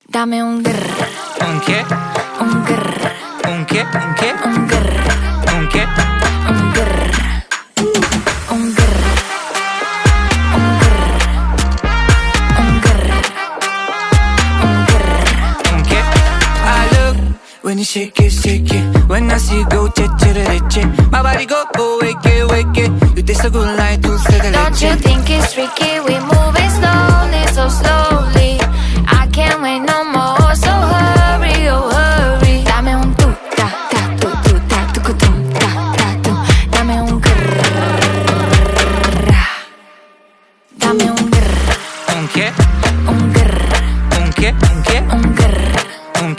Dame un grr, ¿Un qué? un grr, ¿Un qué? ¿Un qué? un grr, ¿Un qué? un grr, un grr, un grr, un grr, un grr. ¿Un qué? I look when you shake it. When I see you go, che. My body go, wake it. You taste so good like dulce de Don't you leche. think